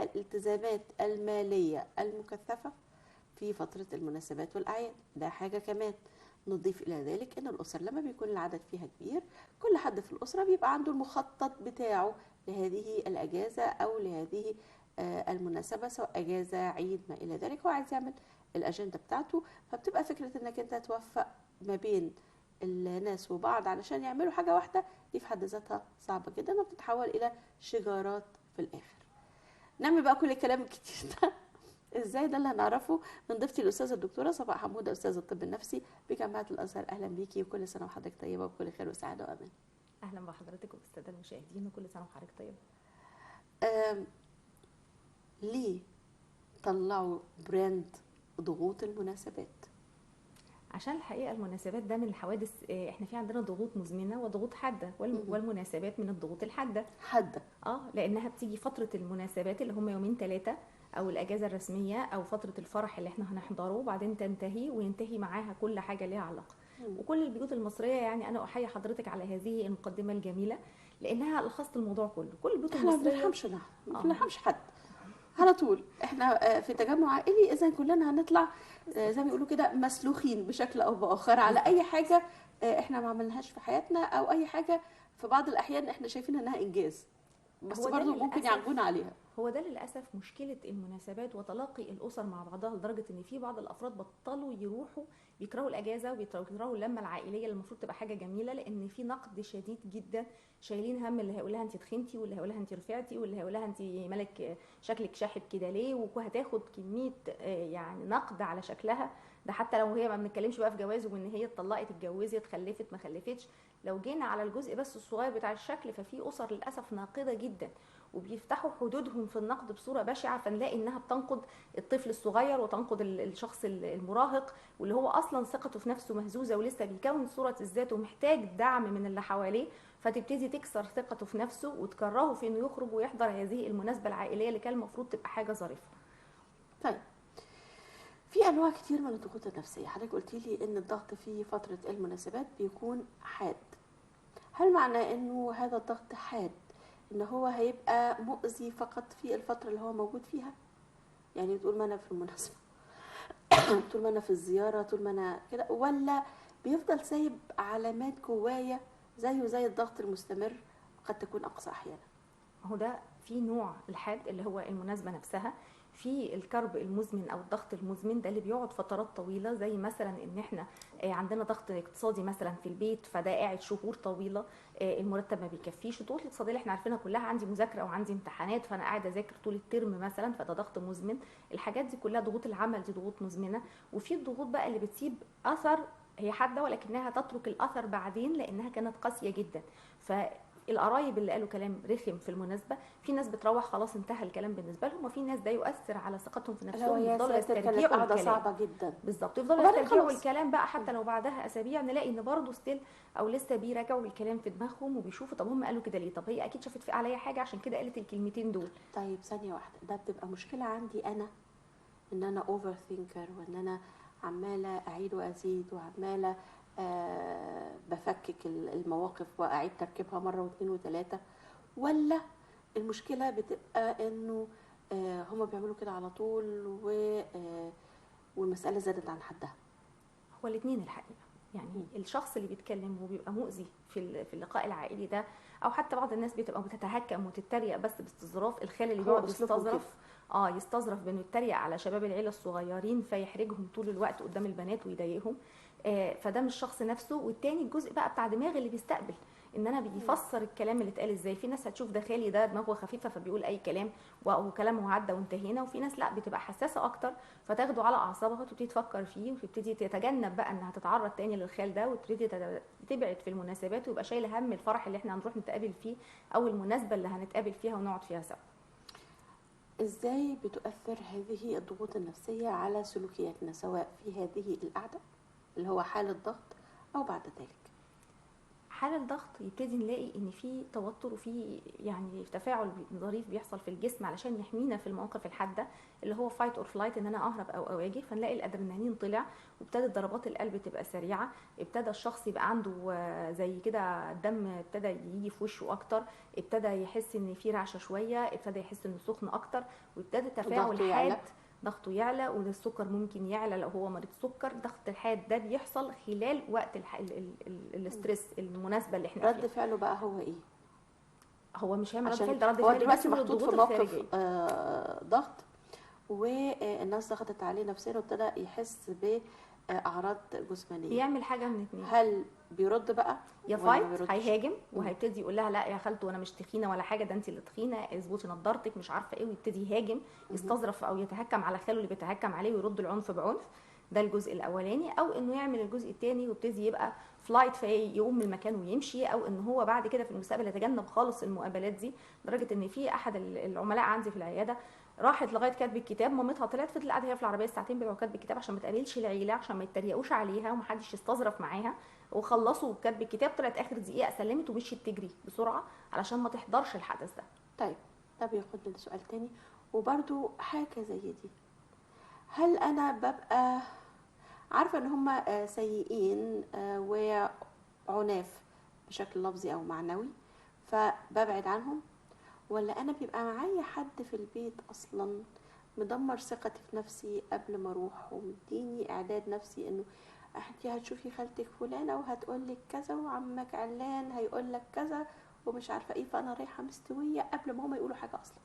الالتزامات المالية المكثفة في فترة المناسبات والأعياد. ده حاجة كمان. نضيف إلى ذلك أن الأسر لما بيكون العدد فيها كبير، كل حد في الأسرة بيبقى عنده المخطط بتاعه لهذه الأجازة أو لهذه المناسبة، سواء أجازة عيد ما إلى ذلك. هو عايز يعمل الأجندة بتاعته، فبتبقى فكرة أنك أنت توفق ما بين الناس وبعض علشان يعملوا حاجة واحدة، دي في حد ذاتها صعبة جدا وبتتحول إلى شجارات في الآخر. نعمل بقى كل الكلام الكتير ده ازاي؟ ده اللي هنعرفه من ضيفتي الاستاذه الدكتوره صفاء حموده، استاذه الطب النفسي بجامعه الازهر. اهلا بيكي وكل سنه وحضرتك طيبه وبكل خير وسعاده وامان. اهلا بحضرتك وبالساده المشاهدين وكل سنه وحضرتك طيب. ليه طلعوا براند ضغوط المناسبات؟ عشان الحقيقه المناسبات ده من الحوادث، احنا في عندنا ضغوط مزمنه وضغوط حاده، والمناسبات من الضغوط الحاده. حاده. لانها بتيجي فتره المناسبات اللي هم يومين ثلاثه، او الاجازه الرسميه، او فتره الفرح اللي احنا هنحضره، وبعدين تنتهي وينتهي معاها كل حاجه ليها علاقه. وكل البيوت المصريه، يعني انا احيي حضرتك على هذه المقدمه الجميله، لانها لخصت الموضوع كله. كل البيوت احنا ما المصريه بنرحمش، ما بنرحمش حد على طول. احنا في تجمع عائلي، اذا كلنا هنطلع زي ما بيقولوا كده مسلوخين بشكل او باخر على اي حاجه احنا ما عملناهاش في حياتنا، او اي حاجه في بعض الاحيان احنا شايفين انها انجاز، بس برضه ممكن يعجبونا عليها. هو ده للاسف مشكله المناسبات وتلاقي الاسر مع بعضها، لدرجه ان في بعض الافراد بطلوا يروحوا، بيكرهوا الاجازه وبيكرهوا اللمه العائليه اللي المفروض تبقى حاجه جميله، لان في نقد شديد جدا. شايلين هم اللي هيقول لها انت تخنتي، واللي هيقول لها انت رفعتي، واللي هيقول لها انت مالك شكلك شاحب كده ليه، وهتاخد كميه يعني نقد على شكلها. ده حتى لو هي ما بنتكلمش بقى في جواز وان هي اتطلقت اتجوزت خلفت ما خلفتش، لو جينا على الجزء بس الصغير بتاع الشكل، ففي اسر للاسف ناقده جدا، وبيفتحوا حدودهم في النقد بصوره بشعه. فنلاقي انها بتنقد الطفل الصغير وتنقد الشخص المراهق، واللي هو اصلا ثقته في نفسه مهزوزه ولسه بيكون صوره الذات ومحتاج دعم من اللي حواليه، فتبتدي تكسر ثقته في نفسه وتكرهه في انه يخرج ويحضر هذه المناسبه العائليه اللي كان المفروض تبقى حاجه ظريفه. طيب، في انواع كتير من الضغوط النفسيه. حضرتك قلتي لي ان الضغط في فتره المناسبات بيكون حاد. هل معنى انه هذا الضغط حاد ان هو هيبقى مؤذي فقط في الفتره اللي هو موجود فيها؟ يعني طول ما انا في المناسبه طول ما انا في الزياره، طول ما انا كده، ولا بيفضل سايب علامات جوايا زيه زي الضغط المستمر قد تكون اقصى احيانا؟ هو ده في نوع الحاد اللي هو المناسبه نفسها، في الكرب المزمن او الضغط المزمن ده اللي بيقعد فترات طويله، زي مثلا ان احنا عندنا ضغط اقتصادي مثلا في البيت، فده قاعد شهور طويله، المرتب ما بيكفيش. الضغوط الاقتصاديه اللي احنا عارفينها كلها، عندي مذاكره وعندي امتحانات فانا قاعده اذاكر طول الترم مثلا، فده ضغط مزمن. الحاجات دي كلها ضغوط العمل، دي ضغوط مزمنه. وفي الضغوط بقى اللي بتسيب اثر، هي حاده ولكنها تترك الاثر بعدين لانها كانت قاسيه جدا. القرايب اللي قالوا كلام رخم في المناسبه، في ناس بتروح خلاص انتهى الكلام بالنسبه لهم، وفي ناس ده يؤثر على ثقتهم في نفسهم، يفضلوا يسترجعوا قاعده الكلام. صعبه جدا. بالظبط، يفضلوا يسترجعوا الكلام بقى حتى لو بعدها اسابيع، نلاقي ان برضه ستيل او لسه بيراجعوا الكلام في دماغهم وبيشوفوا طب هم قالوا كده ليه، طب هي اكيد شافت في عليا حاجه عشان كده قالت الكلمتين دول. طيب ثانيه واحده، ده بتبقى مشكله عندي انا، ان انا اوفر ثينكر، وان انا عماله اعيد وازيد وعماله بفكك المواقف واعيد تركيبها مره واثنين وثلاثه، ولا المشكله بتبقى انه هما بيعملوا كده على طول والمساله زادت عن حدها؟ هو الاثنين الحقيقه، يعني الشخص اللي بيتكلم وبيبقى مؤذي في اللقاء العائلي ده، او حتى بعض الناس بتبقى بتتهكم وتتريق بس باستظراف، الخال اللي بيقعد يستظرف بانه يتريق على شباب العيله الصغيرين فيحرجهم طول الوقت قدام البنات ويضايقهم، فده مش شخص نفسه. والتاني الجزء بقى بتاع دماغ اللي بيستقبل، ان انا بيفسر الكلام اللي اتقال ازاي. في ناس هتشوف ده خالي ده دماغه خفيفه فبيقول اي كلام وكلامه عدى وانتهينا، وفي ناس لا بتبقى حساسه اكتر فتاخده على اعصابها وتبتدي تفكر فيه وتبتدي تتجنب بقى انها تتعرض تاني للخال ده، وتبتدي تبعد في المناسبات ويبقى شايله هم الفرح اللي احنا هنروح نتقابل فيه او المناسبه اللي هنتقابل فيها ونقعد فيها سوا. ازاي بتؤثر هذه الضغوط النفسيه على سلوكياتنا، سواء في هذه القعده اللي هو حال الضغط او بعد ذلك؟ حال الضغط يبتدي نلاقي ان في توتر وفي يعني تفاعل ظريف بيحصل في الجسم علشان يحمينا في المواقف الحاده، اللي هو فايت اور فلايت، ان انا اهرب او اواجه. فنلاقي الادرينالين طلع، وابتدت ضربات القلب تبقى سريعه، ابتدى الشخص يبقى عنده زي كده الدم ابتدى يجي في وشه اكتر، ابتدى يحس ان في رعشه شويه، ابتدى يحس انه سخن اكتر، وابتدى تفاعل ضغطه حاد. يعلى. ضغطه يعلى، والسكر ممكن يعلى لو هو مريض سكر. ضغط الحاد ده بيحصل خلال وقت الاسترس المناسبه اللي احنا رد فيها. فعله بقى هو ايه؟ هو مش هيعمل رد عشان فعل، ده رد هو فعل دلوقتي بس من محطوط في الضغوط موقف الخارجيه. ضغط، والناس ضغطت عليه نفسيا وابتدى يحس بأعراض جسمانية. بيعمل حاجه من اتنين: هل بيرد بقى يا ولا ما فايت بيردش؟ هيهاجم وهيبتدي يقول لها لا يا خالته انا مش تخينه ولا حاجه، ده انت اللي تخينه، اظبطي نضارتك، مش عارفه ايه، ويبتدي يهاجم، يستظرف او يتهكم على خاله اللي بيتهكم عليه ويرد العنف بعنف. ده الجزء الاولاني. او انه يعمل الجزء الثاني ويبتدي يبقى فلايت، فيقوم من مكانه ويمشي، او ان هو بعد كده في المستقبل يتجنب خالص المقابلات دي. لدرجه ان في احد العملاء عندي في العياده راحت لغايه كاتب الكتاب، مامتها طلعت فضلت قاعده هي في العربيه الساعتين بتوع كاتب الكتاب عشان ما تقابلش العيله، عشان ما يتريقوش عليها ومحدش يستظرف معاها. وخلصوا كاتب الكتاب، طلعت اخر دقيقه سلمت ومشيت تجري بسرعه علشان ما تحضرش الحدث ده. طيب، ده بياخدنا لسؤال تاني، وبرده حاجة زي دي. هل أنا ببقى عارفة إن هما سيئين وعناف بشكل لفظي أو معنوي فببعد عنهم، ولا أنا بيبقى معايا حد في البيت أصلا مدمر ثقتي في نفسي قبل ما أروح ومديني إعداد نفسي إنه انتي هتشوفي خالتك فلانة وهتقولك كذا وعمك علان هيقولك كذا ومش عارفة ايه، فأنا رايحة مستوية قبل ما هما يقولوا حاجة أصلا.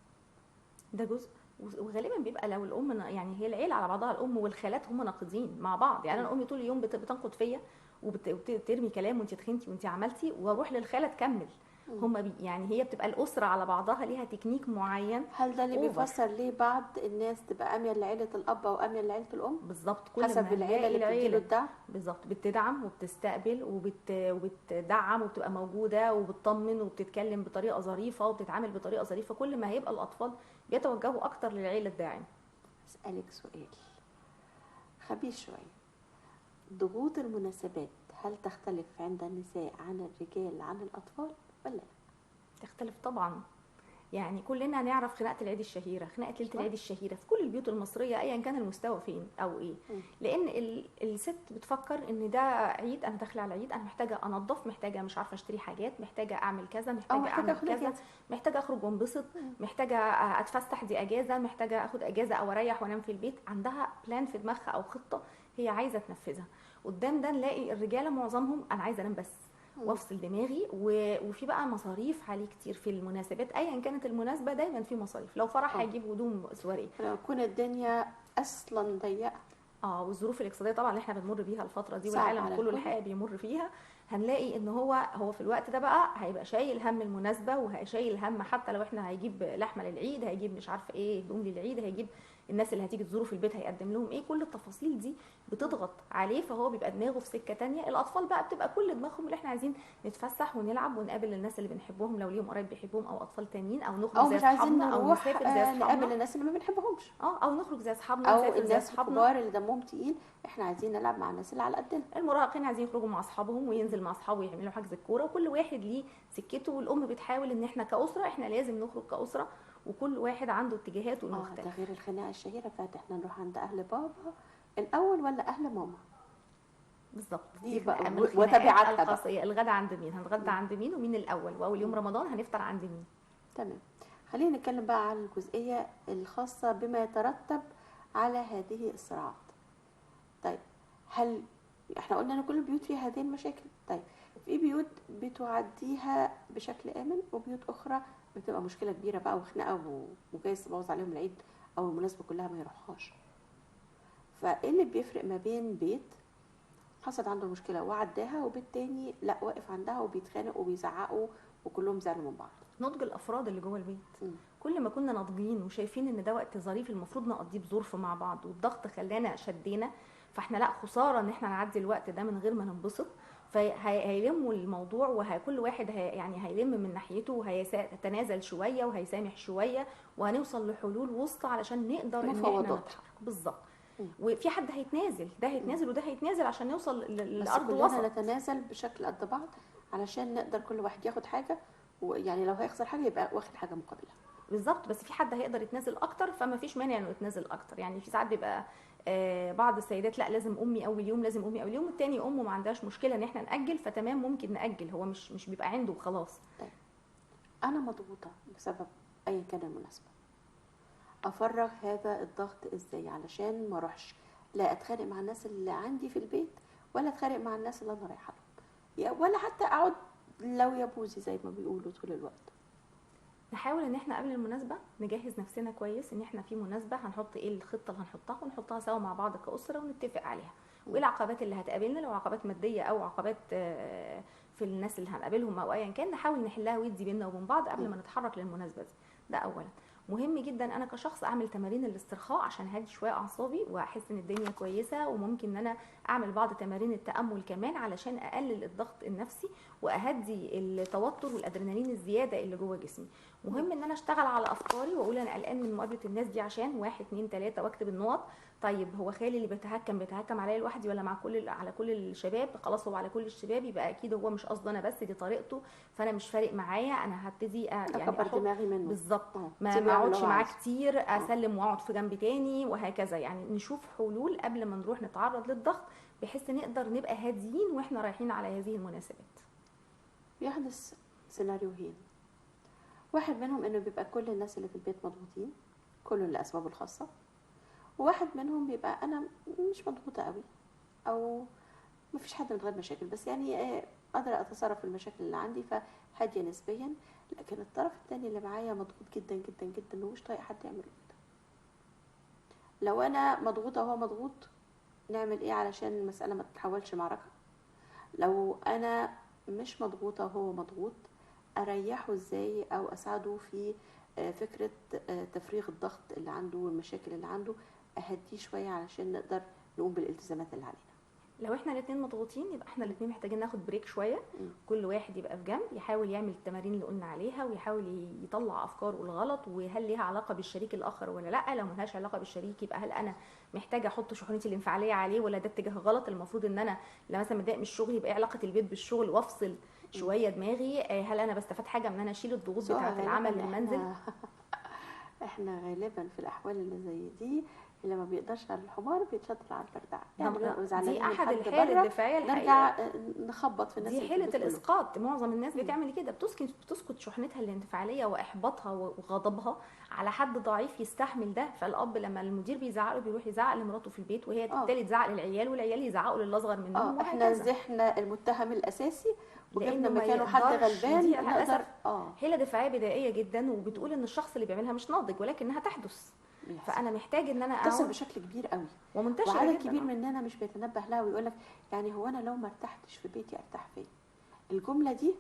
ده جزء. وغالبا بيبقى لو الام، يعني هي العيله على بعضها، الام والخالات هم ناقدين مع بعض. يعني انا امي طول اليوم بتنقد فيا وبترمي كلام، وانت تخنتي وانت عملتي، واروح للخاله تكمل. هم يعني هي بتبقى الاسره على بعضها ليها تكنيك معين. هل ده اللي أوفر. بيفسر ليه بعض الناس تبقى أميل لعيلة الأب أو أميل لعيلة الأم بالظبط. كل حسب ما العيلة اللي بتديله الدعم؟ بالظبط، بتدعم وبتستقبل وبتدعم وبتبقى موجوده وبتطمن وبتتكلم بطريقه ظريفه وبتتعامل بطريقه ظريفه، كل ما هيبقى الاطفال بيتوجهوا اكتر للعيله الداعمه. أسألك سؤال خبيث شوية. ضغوط المناسبات هل تختلف عند النساء عن الرجال عن الأطفال ولا لا؟ تختلف طبعا. يعني كلنا نعرف خناقه العيد الشهيره، خناقه ليله العيد الشهيره في كل البيوت المصريه ايا كان المستوى فين او ايه. لان الست بتفكر ان ده عيد، انا داخله على العيد، انا محتاجه انظف، محتاجه مش عارفه اشتري حاجات، محتاجه اعمل كذا، محتاجه اعمل كذا، محتاجه اخرج وانبسط، محتاجه اتفسح، دي اجازه، محتاجه اخد اجازه او اريح وانام في البيت. عندها بلان في دماغها او خطه هي عايزه تنفذها. قدام ده نلاقي الرجاله معظمهم انا عايزه انام بس وافصل دماغي، وفي بقى مصاريف عليه كتير في المناسبات ايا كانت المناسبه. دايما في مصاريف، لو فرح هيجيب هدوم سواريه، لو تكون الدنيا اصلا ضيقه والظروف الاقتصاديه طبعا اللي احنا بنمر بيها الفتره دي والعالم كله الحقيقه بيمر فيها، هنلاقي ان هو في الوقت ده بقى هيبقى شايل هم المناسبه، وهيشايل هم حتى لو احنا هيجيب لحمه للعيد، هيجيب مش عارفه ايه هدوم للعيد، هيجيب الناس اللي هتيجي تزوره في البيت هيقدم لهم ايه. كل التفاصيل دي بتضغط عليه، فهو بيبقى دماغه في سكه تانية. الاطفال بقى بتبقى كل دماغهم اللي احنا عايزين نتفسح ونلعب ونقابل الناس اللي بنحبهم لو ليهم قرايب بيحبوهم، او اطفال تانيين، او نخرج زي اصحابنا، او نسافر زي اصحابنا، نقابل الناس اللي ما بنحبهمش، او نخرج زي اصحابنا، او الناس الكبار اللي دمهم تقيل. احنا عايزين نلعب مع الناس اللي على قدنا. المراهقين عايزين يخرجوا مع اصحابهم وينزل مع اصحابه يعملوا حجز الكوره، وكل واحد ليه سكته. والام بتحاول ان احنا كاسره احنا لازم نخرج كاسره، وكل واحد عنده اتجاهاته المختلفه. ده غير الخناقه الشهيره بتاعت احنا نروح عند اهل بابا الاول ولا اهل ماما. بالظبط، دي بقى وتبعاتها الخاصيه. الغدا عند مين، هنتغدى عند مين، ومين الاول، واول يوم رمضان هنفطر عند مين. تمام. خلينا نتكلم بقى على الجزئيه الخاصه بما يترتب على هذه الصراعات. طيب، هل احنا قلنا ان كل البيوت فيها هذه المشاكل؟ طيب، في بيوت بتعديها بشكل امن، وبيوت اخرى بتبقى مشكله كبيره بقى وخناقه وجايز تبوظ عليهم العيد او المناسبه كلها ما يروحوهاش. فايه اللي بيفرق ما بين بيت حصلت عنده مشكله وعداها وبيت تاني لا واقف عندها وبيتخانقوا وبيزعقوا وكلهم زعلوا من بعض؟ نضج الافراد اللي جوه البيت. كل ما كنا ناضجين وشايفين ان ده وقت ظريف المفروض نقضيه بظروف مع بعض، والضغط خلانا شدينا، فاحنا لا خساره ان احنا نعدي الوقت ده من غير ما ننبسط. فهيلموا الموضوع، وكل واحد يعني هيلم من ناحيته وهيتنازل شويه وهيسامح شويه، وهنوصل لحلول وسط علشان نقدر ان احنا نتحرك. بالظبط. وفي حد هيتنازل، ده هيتنازل وده هيتنازل عشان نوصل للارض الوسط. بس كلنا نتنازل بشكل قد بعض علشان نقدر كل واحد ياخد حاجه، ويعني لو هيخسر حاجه يبقى واخد حاجه مقابلها. بالظبط. بس في حد هيقدر يتنازل اكتر، فما فيش مانع انه يتنازل اكتر. يعني في ساعات بيبقى بعض السيدات لا لازم امي اول يوم، لازم امي اول يوم، والتاني امه ما عندهاش مشكله ان احنا ناجل، فتمام ممكن ناجل، هو مش بيبقى عنده وخلاص. طيب انا مضغوطه بسبب ايا كان المناسبه، افرغ هذا الضغط ازاي علشان ما اروحش لا اتخانق مع الناس اللي عندي في البيت، ولا اتخانق مع الناس اللي انا رايحه لهم، ولا حتى اقعد لو يا بوزي زي ما بيقولوا طول الوقت. نحاول ان احنا قبل المناسبه نجهز نفسنا كويس، ان احنا في مناسبه هنحط ايه الخطه اللي هنحطها، ونحطها سوا مع بعض كاسره ونتفق عليها، وايه العقبات اللي هتقابلنا، لو عقبات ماديه او عقبات في الناس اللي هنقابلهم او ايا كان، نحاول نحلها ودي بينا وبين بعض قبل ما نتحرك للمناسبه دي. ده اولا. مهم جدا انا كشخص اعمل تمارين الاسترخاء عشان هدي شويه اعصابي واحس ان الدنيا كويسه، وممكن ان انا اعمل بعض تمارين التامل كمان علشان اقلل الضغط النفسي واهدي التوتر والادرينالين الزياده اللي جوه جسمي. مهم ان انا اشتغل على افكاري واقول انا قلقان من مقابله الناس دي عشان 1 2 3 واكتب النقط. طيب هو خالي اللي بيتهكم عليا لوحدي ولا مع على كل الشباب؟ خلاص هو على كل الشباب، يبقى اكيد هو مش قصده انا بس، دي طريقته، فانا مش فارق معايا، انا هبتدي يعني اكبر دماغي منه. بالظبط. ما سيبه يعمل اللي اقعدش هو معاه عايزه. كتير، اسلم واقعد في جنب تاني وهكذا. يعني نشوف حلول قبل ما نروح نتعرض للضغط، بحيث نقدر نبقى هاديين واحنا رايحين على هذه المناسبات. بيحدث سيناريوهين، واحد منهم انه بيبقى كل الناس اللي في البيت مضغوطين كل لاسبابه الخاصه، وواحد منهم بيبقى انا مش مضغوطه قوي، او مفيش حد من غير مشاكل، بس يعني قادره اتصرف في المشاكل اللي عندي فهاديه نسبيا، لكن الطرف الثاني اللي معايا مضغوط جدا جدا جدا ومش طايق حد يعمل كده. لو انا مضغوطه وهو مضغوط، نعمل ايه علشان المساله ما تتحولش معركه؟ لو انا مش مضغوطه وهو مضغوط، اريحه ازاي او اساعده في فكره تفريغ الضغط اللي عنده والمشاكل اللي عنده، اهديه شويه علشان نقدر نقوم بالالتزامات اللي علينا. لو احنا الاثنين مضغوطين يبقى احنا الاثنين محتاجين ناخد بريك شويه، كل واحد يبقى في جنب يحاول يعمل التمارين اللي قلنا عليها، ويحاول يطلع افكاره الغلط وهل ليها علاقه بالشريك الاخر ولا لا. لو ملهاش علاقه بالشريك يبقى هل انا محتاجه احط شحنتي الانفعاليه عليه ولا ده اتجاه غلط؟ المفروض ان انا لما مثلا متضايق من الشغل يبقى ايه علاقه البيت بالشغل، وافصل شويه دماغي. هل انا بستفاد حاجه من ان انا اشيل الضغوط بتاعه العمل للمنزل؟ احنا غالبا في الاحوال اللي زي دي اللي ما بيقدرش على الحمار بيتشطر على البردعه، يعني دي احد الحيل الدفاعيه نرجع نخبط في الناس. دي حيله الاسقاط. معظم الناس بتعمل كده، بتسكت شحنتها الانفعاليه واحباطها وغضبها على حد ضعيف يستحمل ده. فالاب لما المدير بيزعق له بيروح يزعق لمراته في البيت، وهي بالتالي تزعق للعيال، والعيال يزعقوا للي اصغر منهم، احنا زحنا المتهم الاساسي وجبنا مكانه حد غلبان. دي للاسف حيله دفاعيه بدائيه جدا، وبتقول ان الشخص اللي بيعملها مش ناضج، ولكنها تحدث. فانا محتاج ان انا تصل بشكل كبير قوي ومنتشره وعدد كبير مننا مش بيتنبه لها ويقول لك يعني هو انا لو ما ارتحتش في بيتي ارتاح فين؟ الجمله دي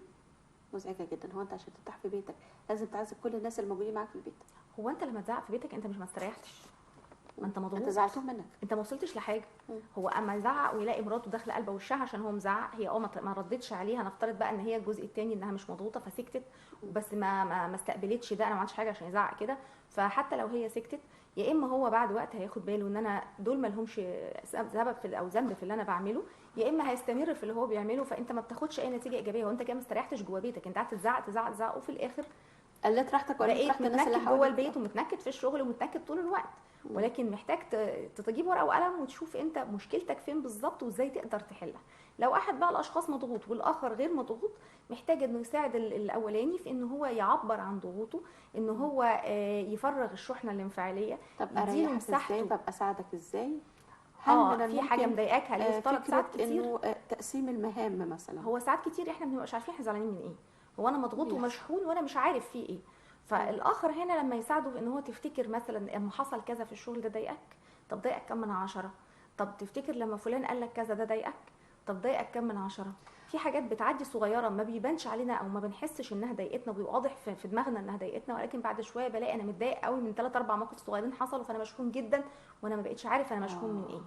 مزعجه جدا. هو انت عشان ترتاح في بيتك لازم تعذب كل الناس الموجودين معاك في البيت؟ هو انت لما تزعق في بيتك انت مش ما استريحتش، ما انت مضغوط، انت زعلتهم منك، انت ما وصلتش لحاجه. هو اما يزعق ويلاقي مراته داخله قلبه وشها عشان هو مزعق، هي ما ردتش عليها، نفترض بقى ان هي الجزء الثاني انها مش مضغوطه فسكتت، بس ما استقبلتش ده، انا ما عملتش حاجه عشان يزعق كده. فحتى لو هي سكتت، يا اما هو بعد وقت هياخد باله ان انا دول ما لهمش سبب في او ذنب في اللي انا بعمله، يا اما هيستمر في اللي هو بيعمله. فانت ما بتاخدش اي نتيجه ايجابيه، وانت كده ما استريحتش جوه بيتك، انت قاعد تزعق وفي الاخر قلت راحتك ولا بقيت متنكد جوه البيت ومتنكد في الشغل ومتنكد طول الوقت. ولكن محتاج تجيب ورقه وقلم وتشوف انت مشكلتك فين بالظبط وازاي تقدر تحلها. لو احد بقى الاشخاص مضغوط والاخر غير مضغوط، محتاج انه يساعد الاولاني في ان هو يعبر عن ضغوطه، ان هو يفرغ الشحنه الانفعاليه. طب اريحك ازاي؟ طب اساعدك ازاي؟ هل من في حاجه مضايقاك؟ هل يفترض ساعات كتير انه تقسيم المهام مثلا؟ هو ساعات كتير احنا ما بنبقاش عارفين احنا زعلانين من ايه، هو انا مضغوط ومشحون وانا مش عارف فيه ايه. فالاخر هنا لما يساعده ان هو تفتكر مثلا اما حصل كذا في الشغل ده ضايقك، طب ضايقك كم من 10؟ طب تفتكر لما فلان قال لك كذا ده ضايقك، طب ضايقك كم من 10؟ في حاجات بتعدي صغيره ما بيبانش علينا او ما بنحسش انها ضايقتنا، وواضح في دماغنا انها ضايقتنا، ولكن بعد شويه بلاقي انا متضايق قوي من 3 4 مواقف صغيرين حصلوا، فانا مشحون جدا وانا ما بقتش عارف انا مشحون من ايه.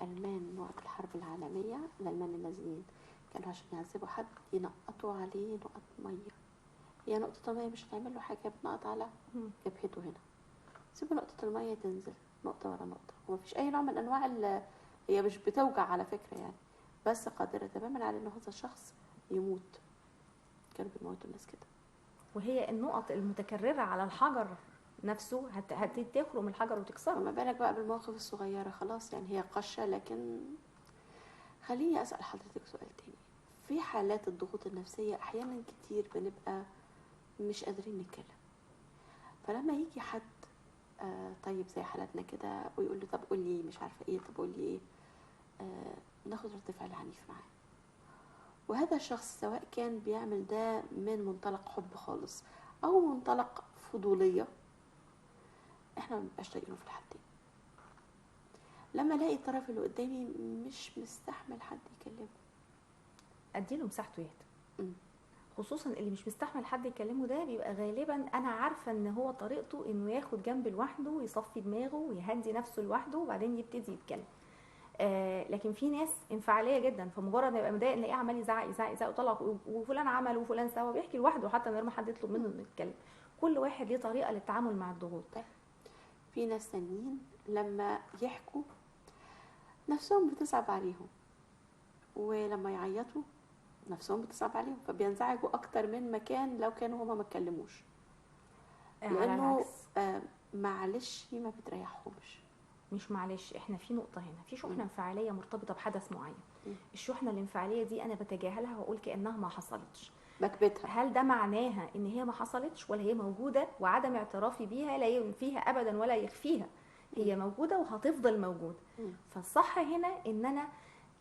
الالمان وقت الحرب العالميه، الالمان النازيين كانوا عشان يعذبوا حد ينقطوا عليه نقط ميه. هي نقطة المية مش هتعمل له حاجة، بتنقط على جبهته هنا، سيبوا نقطة المية تنزل نقطة ورا نقطة، ومفيش أي نوع من أنواع هي مش بتوجع على فكرة يعني، بس قادرة تماما على ان هذا الشخص يموت. كانوا بيموتوا الناس كده. وهي النقط المتكررة على الحجر نفسه هتخرم الحجر وتكسره. فما بالك بقى بالمواقف الصغيرة، خلاص يعني هي قشة. لكن خليني أسأل حضرتك سؤال تاني. في حالات الضغوط النفسية أحيانا كتير بنبقى مش قادرين نتكلم، فلما يجي حد طيب زي حالاتنا كده ويقول له طب قول لي مش عارفة ايه، طب قول لي ايه، ناخد رد فعل عنيف معاه. وهذا الشخص سواء كان بيعمل ده من منطلق حب خالص أو منطلق فضولية، احنا ما بنبقاش طايقينه في الحالتين. لما الاقي الطرف اللي قدامي مش مستحمل حد يكلمه، اديله مساحته يهدى. مم. خصوصا اللي مش مستحمل حد يكلمه ده بيبقى غالبا انا عارفه ان هو طريقته انه ياخد جنب لوحده ويصفي دماغه ويهدي نفسه لوحده وبعدين يبتدي يتكلم. لكن في ناس انفعاليه جدا، فمجرد ما يبقى مضايق نلاقيه عمال يزعق يزعق يزعق وطلع وفلان عمل وفلان سوى، بيحكي لوحده حتى من غير ما حد يطلب منه انه يتكلم. كل واحد ليه طريقه للتعامل مع الضغوط. في ناس تانيين لما يحكوا نفسهم بتصعب عليهم، ولما يعيطوا نفسهم بتصعب عليهم، فبينزعجوا اكتر من مكان لو كانوا هما ما اتكلموش، على لانه العكس معلش ما بتريحهمش. مش معلش، احنا في نقطه هنا، في شحنه مم. انفعاليه مرتبطه بحدث معين. مم. الشحنه الانفعاليه دي انا بتجاهلها واقول كانها ما حصلتش. بكبتها. هل ده معناها ان هي ما حصلتش، ولا هي موجوده وعدم اعترافي بيها لا ينفيها ابدا ولا يخفيها؟ هي موجوده وهتفضل موجوده. مم. فالصح هنا ان انا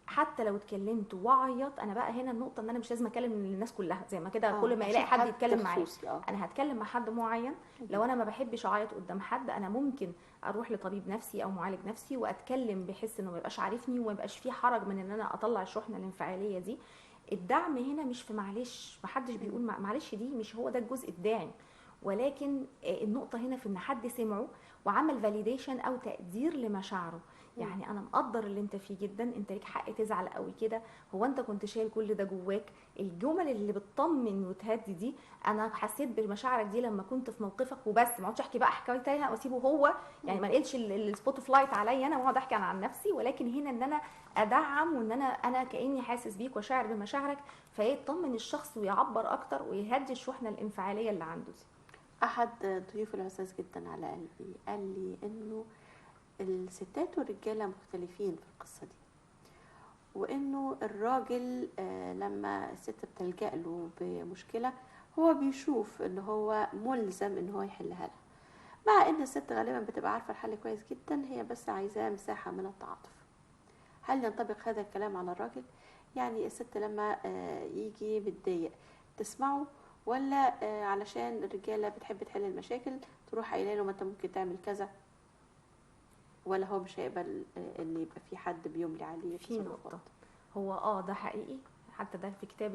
حتى لو اتكلمت وعيط، انا بقى هنا النقطه ان انا مش لازم اتكلم الناس كلها زي ما كده كل ما يلاقي حد يتكلم معايا. انا هتكلم مع حد معين. لو انا ما بحبش اعيط قدام حد، انا ممكن اروح لطبيب نفسي او معالج نفسي واتكلم بحيث انه ما يبقاش عارفني وما يبقاش فيه حرج من ان انا اطلع الشحنه الانفعاليه دي. الدعم هنا مش في معلش، محدش بيقول معلش، دي مش هو ده الجزء الداعم، ولكن النقطه هنا في ان حد سمعه وعمل فاليديشن او تقدير لمشاعره. يعني انا مقدر اللي انت فيه جدا، انت ليك حق تزعل قوي كده، هو انت كنت شايل كل ده جواك. الجمل اللي بتطمن وتهدي دي، انا حسيت بمشاعرك دي لما كنت في موقفك وبس، ما اقعدش احكي بقى حكايتي واسيبه هو، يعني ما نقلش السبوت اوف لايت عليا انا واقعد احكي عن نفسي، ولكن هنا ان انا ادعم وان انا كاني حاسس بيك وشاعر بمشاعرك، فيطمن الشخص ويعبر اكتر ويهدي الشحنه الانفعاليه اللي عنده دي. احد ضيوف العزاز جدا على قلبي قال لي انه الستات والرجاله مختلفين في القصه دي، وانه الراجل لما الست بتلجأ له بمشكله هو بيشوف ان هو ملزم ان هو يحلها لها، مع ان الست غالبا بتبقى عارفه الحل كويس جدا، هي بس عايزاه مساحه من التعاطف. هل ينطبق هذا الكلام على الراجل؟ يعني الست لما يجي متضايق تسمعه، ولا علشان الرجاله بتحب تحل المشاكل تروح قايله له ما انت ممكن تعمل كذا، ولا هو مش هيقبل ان يبقى في حد بيملي عليه في نقطة، هو ده حقيقي، حتى ده في كتاب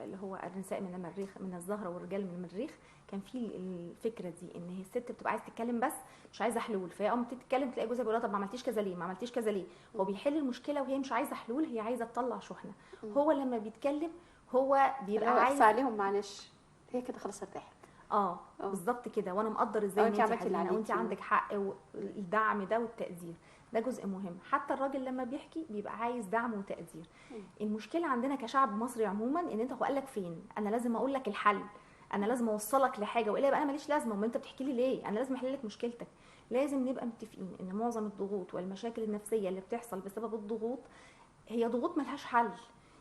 اللي هو النساء من المريخ من الزهرة والرجال من المريخ، كان في الفكرة دي ان هي الست بتبقى عايزة تتكلم بس مش عايزة حلول، فهي قامت تتكلم تلاقي جوزها بيقول لها طب ما عملتيش كذا ليه، ما عملتيش كذا ليه، هو بيحل المشكلة وهي مش عايزة حلول، هي عايزة تطلع شحنة. هو لما بيتكلم هو بيبقى عايز عليهم معلش هي كده خلاص ارتاحت. بالظبط كده، وانا مقدر ازاي انت عملتي اللي عليكي وانت عندك حق، والدعم ده والتقدير ده جزء مهم. حتى الراجل لما بيحكي بيبقى عايز دعم وتقدير. المشكله عندنا كشعب مصري عموما ان انت هو قال لك فين، انا لازم اقول لك الحل، انا لازم اوصلك لحاجه، والا يبقى انا ماليش لازمه، امال انت بتحكي لي ليه، انا لازم احل لك مشكلتك. لازم نبقى متفقين ان معظم الضغوط والمشاكل النفسيه اللي بتحصل بسبب الضغوط هي ضغوط ملهاش حل.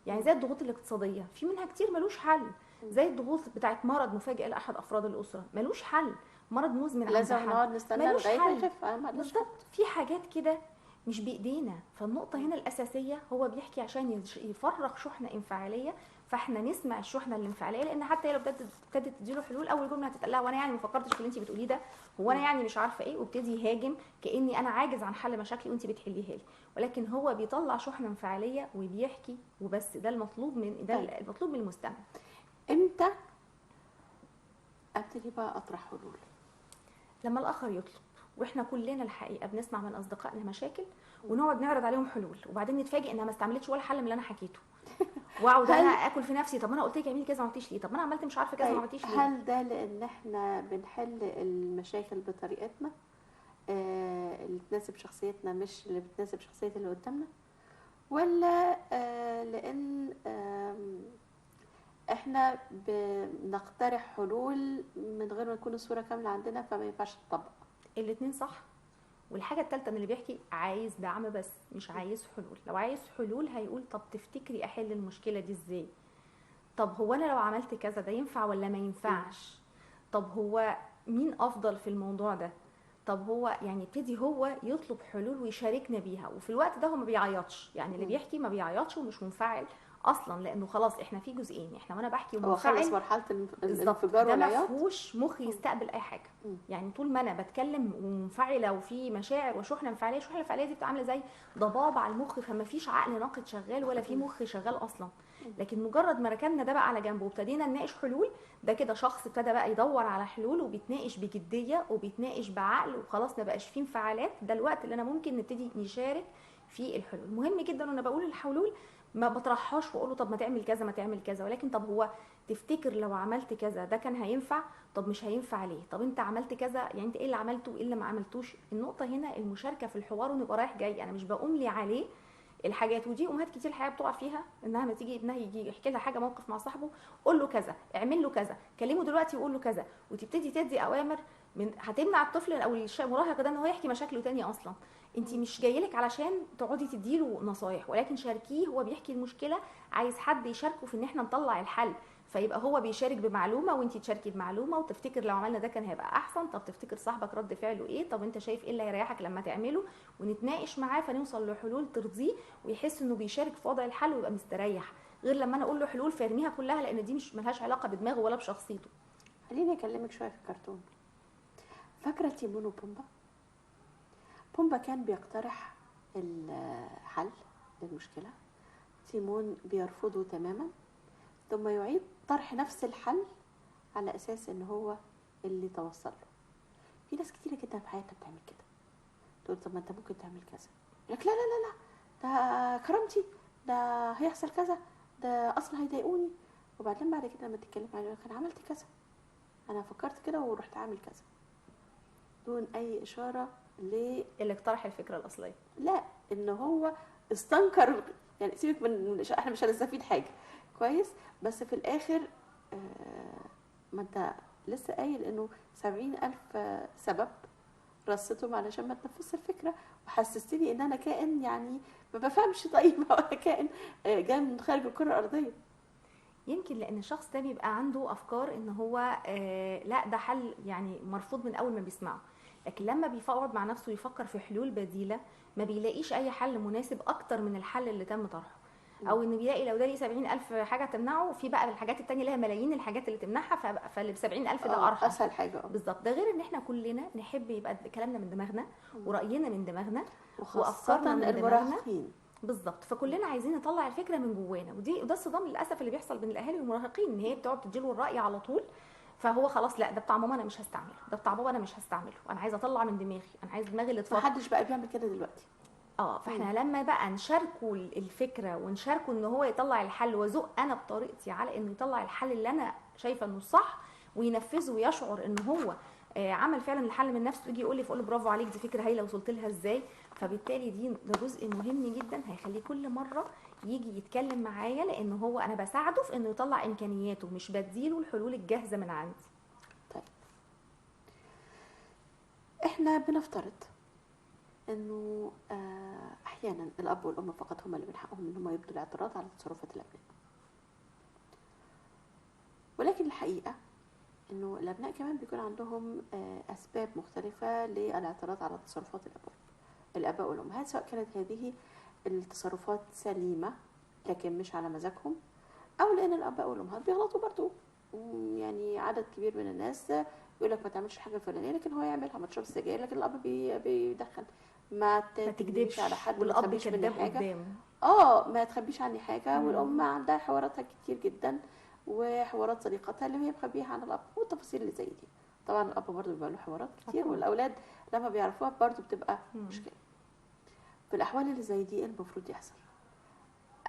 يعني زي الضغوط الاقتصاديه في منها كتير ملوش حل، زي الضغوط بتاعت مرض مفاجئ لاحد افراد الاسره ملوش حل، مرض مزمن لازم نقعد نستنى لغايه ما يخف. بالظبط، في حاجات كده مش بايدينا. فالنقطه هنا الاساسيه هو بيحكي عشان يفرغ شحنه انفعاليه، فاحنا نسمع الشحنه الانفعاليه، لان حتى هي لو ابتدت تديله حلول اول جمله هتتقال لها وانا يعني ما فكرتش في اللي انت بتقوليه ده، هو انا يعني مش عارفه ايه، وابتدي يهاجم كاني انا عاجز عن حل مشاكلي وانت بتحليها لي. ولكن هو بيطلع شحنه انفعاليه وبيحكي وبس، ده المطلوب المطلوب من المستمع. امتى ابتدي بقى اطرح حلول؟ لما الاخر يطلب، واحنا كلنا الحقيقه بنسمع من اصدقائنا مشاكل ونقعد نعرض عليهم حلول، وبعدين نتفاجئ انها ما استعملتش ولا حل من اللي انا حكيته، واقعد انا اكل في نفسي، طب ما انا قلت لك اعملي كذا ما عملتيش ليه، طب ما انا عملت مش عارفه كذا ما عملتيش ليه. هل ده لان احنا بنحل المشاكل بطريقتنا اللي تناسب شخصيتنا مش اللي بتناسب شخصيه اللي قدامنا، ولا لان احنا بنقترح حلول من غير ما تكون الصورة كاملة عندنا فما ينفعش تطبق؟ الاتنين صح. والحاجة التالتة ان اللي بيحكي عايز دعم بس مش عايز حلول. لو عايز حلول هيقول طب تفتكري احل المشكلة دي ازاي؟ طب هو انا لو عملت كذا ده ينفع ولا ما ينفعش؟ طب هو مين افضل في الموضوع ده؟ طب هو يعني يبتدي هو يطلب حلول ويشاركنا بيها، وفي الوقت ده هو ما بيعيطش، يعني اللي مم. بيحكي ما بيعيطش ومش منفعل اصلا، لانه خلاص احنا في جزئين، احنا وانا بحكي هو خلص ومنفعل. مرحلة بالظبط، الانفجار ده ما والعياط. فيهوش مخ مم. يستقبل اي حاجه. مم. يعني طول ما انا بتكلم ومنفعله وفي مشاعر وشحنه انفعاليه، الشحنه الانفعاليه دي بتبقى عامله زي ضباب على المخ، فما فيش عقل ناقد شغال ولا في مخ شغال اصلا. لكن مجرد ما ركننا ده بقى على جنب وابتدينا نناقش حلول، ده كده شخص ابتدى بقى يدور على حلول وبيتناقش بجديه وبيتناقش بعقل، وخلاص ما بقاش فيه انفعالات. ده الوقت اللي انا ممكن نبتدي نشارك في الحلول. مهم جدا وانا بقول الحلول ما بطرحهاش واقول له طب ما تعمل كذا ما تعمل كذا، ولكن طب هو تفتكر لو عملت كذا ده كان هينفع؟ طب مش هينفع ليه؟ طب انت عملت كذا، يعني انت ايه اللي عملته وايه اللي ما عملتوش؟ النقطه هنا المشاركه في الحوار ونبقى رايح جاي، انا مش بقوم لي عليه الحاجات. ودي امهات كتير الحقيقه بتقع فيها، انها ما تيجي ابنها يجي يحكي لها حاجه موقف مع صاحبه، قول له كذا، اعمل له كذا، كلمه دلوقتي وقول له كذا، وتبتدي تدي اوامر من هتمنع الطفل او المراهق ده ان هو يحكي مشاكله تاني اصلا. انت مش جايلك علشان تقعدي تديله نصايح، ولكن شاركيه، هو بيحكي المشكله عايز حد يشاركه في ان احنا نطلع الحل. فيبقى هو بيشارك بمعلومه وانت تشاركي بمعلومه، وتفتكر لو عملنا ده كان هيبقى احسن، طب تفتكر صاحبك رد فعله ايه، طب انت شايف ايه اللي هيريحك لما تعمله، ونتناقش معاه فنوصل لحلول ترضيه ويحس انه بيشارك في وضع الحل ويبقى مستريح. غير لما انا اقول له حلول فيرميها كلها، لان دي مش ملهاش علاقه بدماغه ولا بشخصيته. خليني اكلمك شوية في الكرتون. فاكرة تيمون وبومبا؟ بومبا كان بيقترح الحل للمشكلة، تيمون بيرفضه تماما، ثم يعيد طرح نفس الحل على اساس ان هو اللي توصل له. في ناس كتيرة جدا في حياتنا بتعمل كده، تقول طب ما انت ممكن تعمل كذا، يقول لك لا لا لا لا، ده كرامتي، ده هيحصل كذا، ده اصلا هيضايقوني. وبعدين بعد كده لما تتكلم عليه يقول لك انا عملت كذا، انا فكرت كده ورحت عامل كذا، دون اي اشاره ل اللي اقترح الفكره الاصليه. لا، ان هو استنكر. يعني سيبك احنا مش هنستفيد حاجه كويس، بس في الاخر ما انت لسه قايل انه 70,000 سبب رصتهم علشان ما تنفذش الفكره، وحسستني ان انا كائن يعني ما بفهمش. طيب هو انا كائن جاي من خارج الكره الارضيه. يمكن لان الشخص ده بيبقى عنده افكار ان هو لا ده حل يعني مرفوض من اول ما بيسمعه، لكن لما بيقعد مع نفسه يفكر في حلول بديله ما بيلاقيش اي حل مناسب اكتر من الحل اللي تم طرحه. او انه بيلاقي لو ده ليه 70,000 حاجه تمنعه، في بقى الحاجات التانية اللي هي ملايين الحاجات اللي تمنعها، فاللي ب 70,000 ده ارحم. اسهل حاجه. بالظبط. ده غير ان احنا كلنا نحب يبقى كلامنا من دماغنا وراينا من دماغنا وافكارنا وخاصه من دماغنا. المراهقين. بالظبط. فكلنا عايزين نطلع الفكره من جوانا، وده الصدام للاسف اللي بيحصل بين الاهالي والمراهقين، ان هي بتقعد تديله الراي على طول. فهو خلاص لا ده بتاع ماما انا مش هستعمله، ده بتاع بابا انا مش هستعمله، انا عايزه اطلع من دماغي، انا عايز دماغي اللي تفكر. محدش بقى بيعمل كده دلوقتي. فاحنا لما بقى نشاركه الفكره ونشاركه ان هو يطلع الحل، وازق انا بطريقتي على انه يطلع الحل اللي انا شايفه انه الصح وينفذه ويشعر ان هو عمل فعلا الحل من نفسه، يجي يقول لي فاقول له برافو عليك، دي فكره هايله وصلت لها ازاي. فبالتالي ده جزء مهم جدا هيخليه كل مره يجي يتكلم معايا، لان هو انا بساعده في انه يطلع امكانياته، مش بديله الحلول الجاهزه من عندي. طيب احنا بنفترض انه احيانا الاب والام فقط هم اللي من حقهم ان هم يبدوا الاعتراض على تصرفات الابناء، ولكن الحقيقه انه الابناء كمان بيكون عندهم اسباب مختلفه للاعتراض على تصرفات الاباء والامهات، سواء كانت هذه التصرفات سليمه لكن مش على مزاجهم، او لان الاباء والامهات بيغلطوا برضو. يعني عدد كبير من الناس يقول لك ما تعملش حاجه فلانيه لكن هو يعملها، ما تشربش سجاير لكن الاب بيدخن، ما تكذبش على حد، ما والاب تخبيش مني كذاب حاجه. قدامه. ما تخبيش عني حاجه. والام عندها حواراتها كتير جدا وحوارات صديقتها اللي هي مخبيها عن الاب والتفاصيل اللي زي دي. طبعا الاب برضه بيبقى له حوارات كتير، والاولاد لما بيعرفوها برضه بتبقى مشكله. في الاحوال اللي زي دي المفروض يحصل،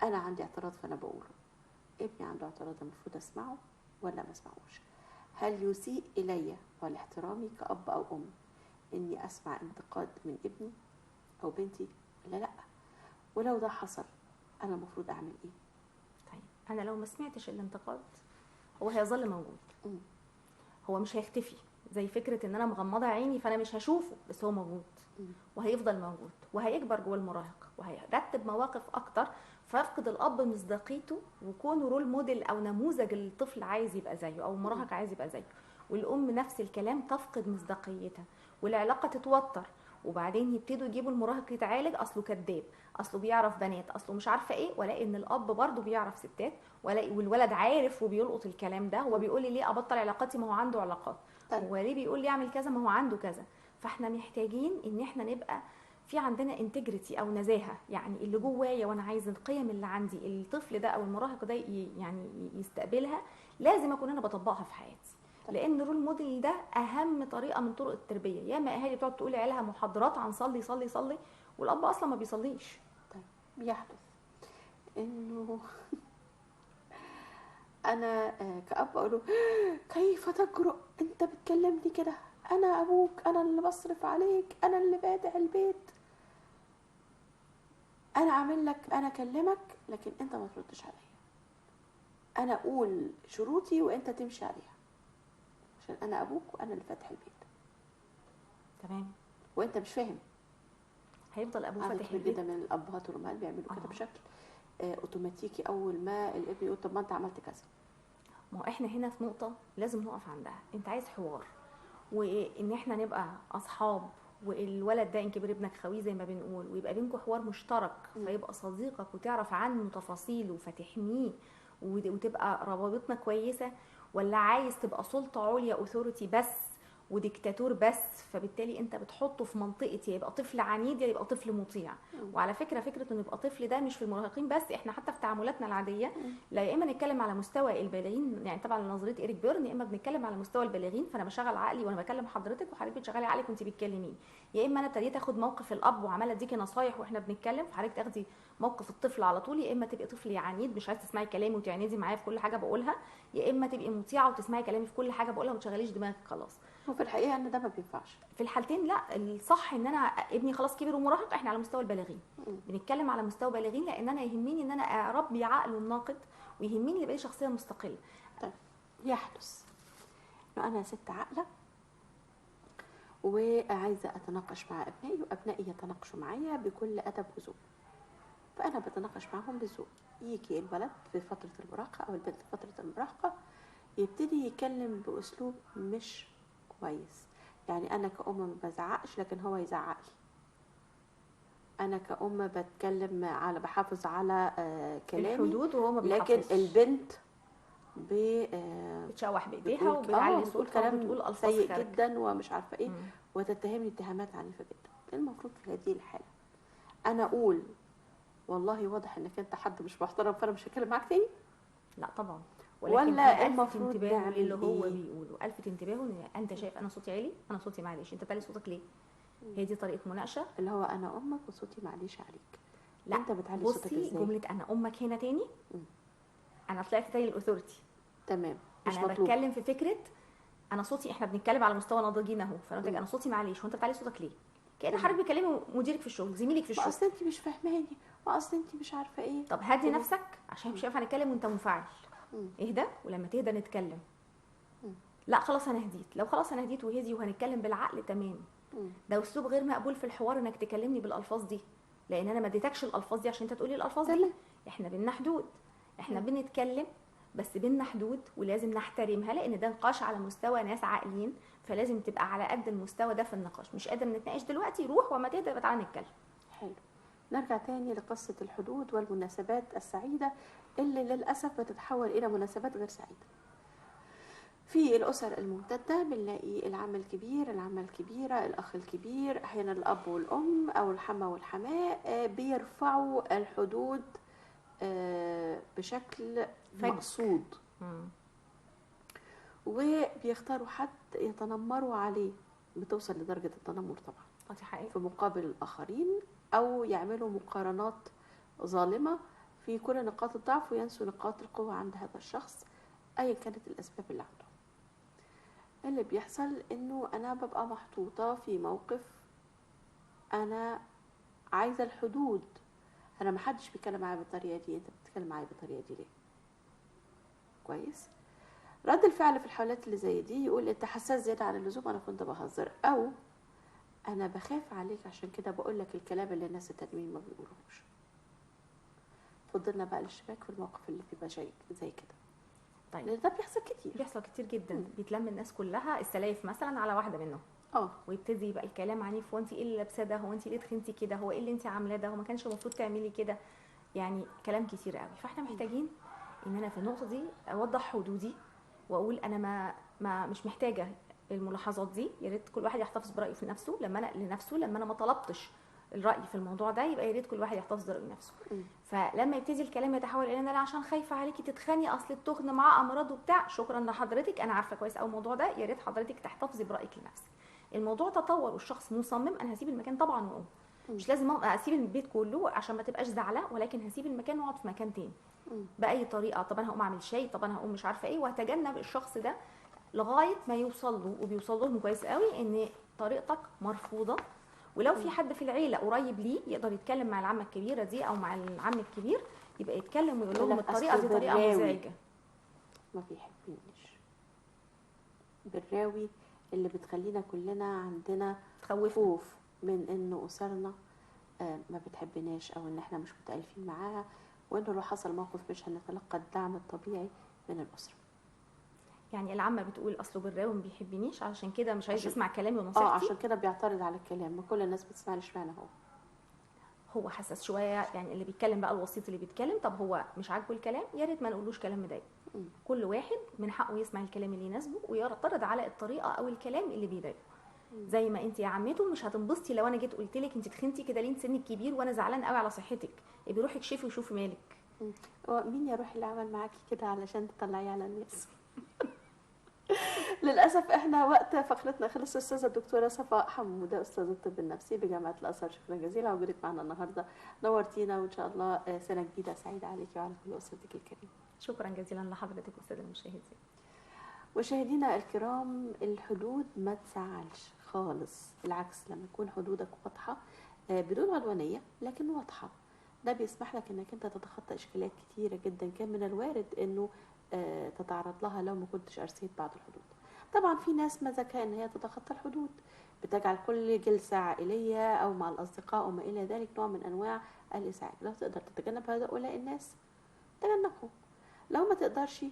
انا عندي اعتراض فانا بقوله، ابني عنده اعتراض المفروض اسمعه ولا ما اسمعوش؟ هل يسيء الي ولاحترامي كأب او ام اني اسمع انتقاد من ابني او بنتي ولا لا؟ ولو ده حصل انا المفروض اعمل ايه؟ طيب انا لو ما سمعتش الانتقاد هو هيظل موجود، مم. هو مش هيختفي. زي فكره ان انا مغمضه عيني فانا مش هشوفه، بس هو موجود مم. وهيفضل موجود وهيكبر جوه المراهق وهيرتب مواقف اكتر، فيفقد الاب مصداقيته وكونه رول موديل او نموذج الطفل عايز يبقى زيه او المراهق عايز يبقى زيه. والام نفس الكلام تفقد مصداقيتها والعلاقه تتوتر، وبعدين يبتدوا يجيبوا المراهق يتعالج اصله كذاب، اصله بيعرف بنات، اصله مش عارفه ايه، ولاقي ان الاب برضه بيعرف ستات، ولاقي والولد عارف وبيلقط الكلام ده. هو بيقول لي ليه ابطل علاقاتي؟ ما هو عنده علاقات. طيب. هو ليه بيقول لي اعمل كذا؟ ما هو عنده كذا. فاحنا محتاجين ان احنا نبقى في عندنا انتجريتي او نزاهه، يعني اللي جوايا وانا عايز القيم اللي عندي الطفل ده او المراهق ده يعني يستقبلها، لازم اكون انا بطبقها في حياتي. لان الرول موديل ده اهم طريقه من طرق التربيه. ياما اهالي بتقعد تقول لعيالها محاضرات عن صلي صلي صلي، والاب اصلا ما بيصليش. طيب بيحدث انه انا كأب اقوله كيف تجرؤ انت بتكلمني كده؟ انا ابوك، انا اللي بصرف عليك، انا اللي بادع البيت، انا اعمل لك، انا اكلمك لكن انت ما تردش عليا، انا اقول شروطي وانت تمشي عليها عشان انا ابوك وانا اللي فاتح البيت. تمام. وانت مش فاهم. هيفضل ابوه عدد فاتح كبير البيت. جدا من الابهات والامهات بيعملوا كده آه. بشكل اوتوماتيكي. اول ما الابن يقول طب ما انت عملت كذا. ما هو احنا هنا في نقطه لازم نقف عندها. انت عايز حوار وان احنا نبقى اصحاب، والولد ده ان كبر ابنك خويه زي ما بنقول، ويبقى بينكم حوار مشترك فيبقى صديقك وتعرف عنه تفاصيله فتحميه وتبقى روابطنا كويسه، ولا عايز تبقى سلطه عليا اوثوريتي بس وديكتاتور بس؟ فبالتالي انت بتحطه في منطقه يا يبقى طفل عنيد يا يبقى طفل مطيع. وعلى فكره انه يبقى طفل ده مش في المراهقين بس، احنا حتى في تعاملاتنا العاديه لا، يا اما نتكلم على مستوى البالغين، يعني طبعا نظريه ايريك بيرن، يا اما بنتكلم على مستوى البالغين فانا بشغل عقلي وانا بكلم حضرتك وحضرتك بتشغلي عقلك وانت بتكلميني، يا اما انا ابتديت اخد موقف الاب وعماله اديكي نصايح واحنا بنتكلم فحضرتك تاخدي موقف الطفل على طول، يا اما تبقي طفل عنيد مش عايز تسمعي كلامي وتعندي معايا في كل حاجه بقولها، يا اما تبقي مطيعه وتسمعي كلامي في كل حاجه بقولها وما تشغليش دماغك خلاص. وفي الحقيقه ان ده ما بينفعش في الحالتين لا، الصح ان انا ابني خلاص كبر ومراهق احنا على مستوى البالغين، بنتكلم على مستوى بالغين، لان انا يهمني ان انا اربي عقله الناقد ويهمني يبقى لي شخصيه مستقله. طيب يحدث انه انا ست عاقله وعايزه اتناقش مع ابنائي وابنائي يتناقشوا معايا بكل ادب وذوق، فانا بتناقش معاهم بذوق. يجي الولد في فتره المراهقه او البنت في فتره المراهقه يبتدي يتكلم باسلوب مش كويس، يعني انا كأم ما بزعقش لكن هو يزعق لي، انا كأم بتكلم على بحافظ على كلامي الحدود وهو ما لكن بيحافظش. البنت بتشوح بايديها وبتعلي صوتها كلام وبتقول الفاظ سيء خارجه جدا ومش عارفه ايه وتتهمني اتهامات عنيفه جدا. المفروض في هذه الحاله انا اقول والله واضح انك انت حد مش محترم فانا مش هتكلم معاك تاني، لا طبعا، ولا أنا الفت المفروض انتباهه نعمل للي هو إيه؟ بيقوله، الفت انتباهه ان انت شايف انا صوتي عالي، انا صوتي معلش، انت بتعلي صوتك ليه؟ هي دي طريقه مناقشه. اللي هو انا امك وصوتي معليش عليك، لا انت بتعلي صوتك بصي ازاي؟ جمله انا امك هنا تاني، انا طلعت تاني الاثورتي، تمام مش انا مطلوب. بتكلم في فكره انا صوتي، احنا بنتكلم على مستوى ناضجين اهو، فانا قلت لك انا صوتي معلش وانت بتعلي صوتك ليه؟ كأن حضرتك بتكلمي مديرك في الشغل، زميلك في ما الشغل. اصل انت مش فاهماني، ما اصل انت مش عارفه ايه. طب هدي نفسك عشان مش هينفع نتكلم وانت منفعل. اهدى ولما تهدى نتكلم. لا خلاص انا هديت، لو خلاص انا هديت وهدي وهنتكلم بالعقل تمام. ده اسلوب غير مقبول في الحوار انك تكلمني بالالفاظ دي، لان انا ما اديتكش الالفاظ دي عشان انت تقولي الالفاظ دي. احنا بينا حدود، احنا بنتكلم بس بينا حدود ولازم نحترمها، لان ده نقاش على مستوى ناس عاقلين، فلازم تبقى على قد المستوى ده في النقاش. مش قادر نتناقش دلوقتي، روح وما تهدى يبقى تعالى نتكلم. حلو. نرجع تاني لقصة الحدود والمناسبات السعيدة اللي للأسف بتتحول إلى مناسبات غير سعيدة. في الأسر الممتدة بنلاقي العم الكبير، العمة الكبيرة، الأخ الكبير، أحيانا الأب والأم أو الحمى والحماة بيرفعوا الحدود بشكل مقصود، وبيختاروا حد يتنمروا عليه، بتوصل لدرجة التنمر طبعا في مقابل الآخرين، أو يعملوا مقارنات ظالمة في كل نقاط الضعف وينسوا نقاط القوة عند هذا الشخص أيا كانت الأسباب اللي عنده. اللي بيحصل إنه أنا ببقى محطوطة في موقف أنا عايزة الحدود، انا ما حدش بيتكلم معايا بالطريقه دي، انت بتتكلم معايا بالطريقه دي ليه؟ كويس. رد الفعل في الحالات اللي زي دي يقول انت حساس زياده عن اللزوم، انا كنت بهزر، او انا بخاف عليك عشان كده بقول لك الكلام اللي الناس التانيين ما بيقولوش. فضلنا بقى الاشتباك في الموقف اللي بيبقى زي كده، طيب لان ده بيحصل كتير. بيحصل كتير جدا. بيتلم الناس كلها السلايف مثلا على واحده منهم، اه ويبتدي يبقى الكلام عنيف، هو انت ايه اللي لابسه ده، هو انت ليه تخنتي كده، هو ايه اللي انت عاملاه ده، هو ما كانش المفروض تعملي كده. يعني كلام كتير قوي. فاحنا محتاجين ان انا في النقطه دي اوضح حدودي، واقول انا مش محتاجه الملاحظات دي. يا ريت كل واحد يحتفظ برايه في نفسه. لما انا ما طلبتش الراي في الموضوع ده، يبقى يا ريت كل واحد يحتفظ برايه لنفسه. فلما يبتدي الكلام يتحول الى ان انا عشان خايفه عليكي تتخني، اصل التخن معاه امراض وبتاع، شكرا لحضرتك، انا عارفه كويس قوي الموضوع ده، يا ريت حضرتك تحتفظي برايك لنفسك. الموضوع تطور والشخص مصمم، انا هسيب المكان طبعا واقوم. مش لازم اسيب البيت كله عشان ما تبقاش زعله، ولكن هسيب المكان واقعد في مكان تاني باي طريقه. طب انا هقوم اعمل شاي، طب انا هقوم مش عارفه ايه، وهتجنب الشخص ده لغايه ما يوصل له. وبيوصل لهم كويس قوي ان طريقتك مرفوضه. ولو في حد في العيله قريب ليه يقدر يتكلم مع العمه الكبيره دي او مع العم الكبير، يبقى يتكلم ويقول لهم الطريقه دي طريقه مزعجه. ما بيحبنيش بالراوي اللي بتخلينا كلنا عندنا خوف من انه اسرنا ما بتحبناش، او ان احنا مش متألفين معاها، وانه لو حصل موقف مش هنتلقى الدعم الطبيعي من الاسره. يعني العمه بتقول اصله بالراوي ما بيحبنيش، عشان كده مش عايز يسمع كلامي ونصيحتي. عشان كده بيعترض على الكلام، ما كل الناس بتسمعني، اشمعنى هو حساس شويه. يعني اللي بيتكلم بقى الوسيط اللي بيتكلم، طب هو مش عاجبه الكلام، يا ريت ما نقولوش كلام مضايق. كل واحد من حقه يسمع الكلام اللي يناسبه ويعترض على الطريقه او الكلام اللي بيضايقه. زي ما انت يا عمته مش هتنبسطي لو انا جيت قلت لك انت تخنتي كده ليه، انت سنك كبير وانا زعلان قوي على صحتك، ابقي روحي اكشفي وشوفي مالك. مين يا روحي اللي عمل معاكي كده علشان تطلعي على الناس؟ للاسف احنا وقت فقرتنا خلص. الاستاذه الدكتوره صفاء حموده، استاذه الطب النفسي بجامعه الازهر، شكرا جزيلا على وجودك معنا النهارده، نورتينا، وان شاء الله سنه جديده سعيده عليكي وعلى كل اسرتك الكريمه. شكرا جزيلا لحضرتك والساده المشاهدين. مشاهدينا الكرام، الحدود ما تزعلش خالص، بالعكس لما تكون حدودك واضحه بدون عدوانيه لكن واضحه، ده بيسمح لك انك انت تتخطى اشكاليات كتيره جدا كان من الوارد انه تتعرض لها لو ما كنتش ارسيت بعض الحدود. طبعا في ناس مزاجها ان هي تتخطى الحدود، بتجعل كل جلسه عائليه او مع الاصدقاء وما الى ذلك نوع من انواع الازعاج. لو تقدر تتجنب هؤلاء الناس تجنبهم، لو ما تقدرش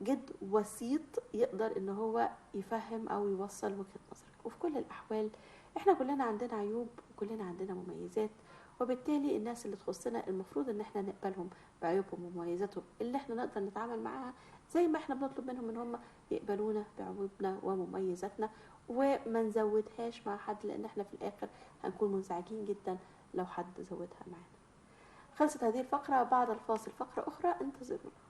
جد وسيط يقدر ان هو يفهم او يوصل وجهة نظرك. وفي كل الاحوال احنا كلنا عندنا عيوب وكلنا عندنا مميزات، وبالتالي الناس اللي تخصنا المفروض ان احنا نقبلهم بعيوبهم ومميزاتهم اللي احنا نقدر نتعامل معاها، زي ما احنا بنطلب منهم ان هم يقبلونا بعيوبنا ومميزاتنا، وما نزودهاش مع حد، لان احنا في الاخر هنكون منزعجين جدا لو حد زودها معانا. خلصت هذه الفقرة، بعد الفاصل فقرة اخرى، انتظرونا.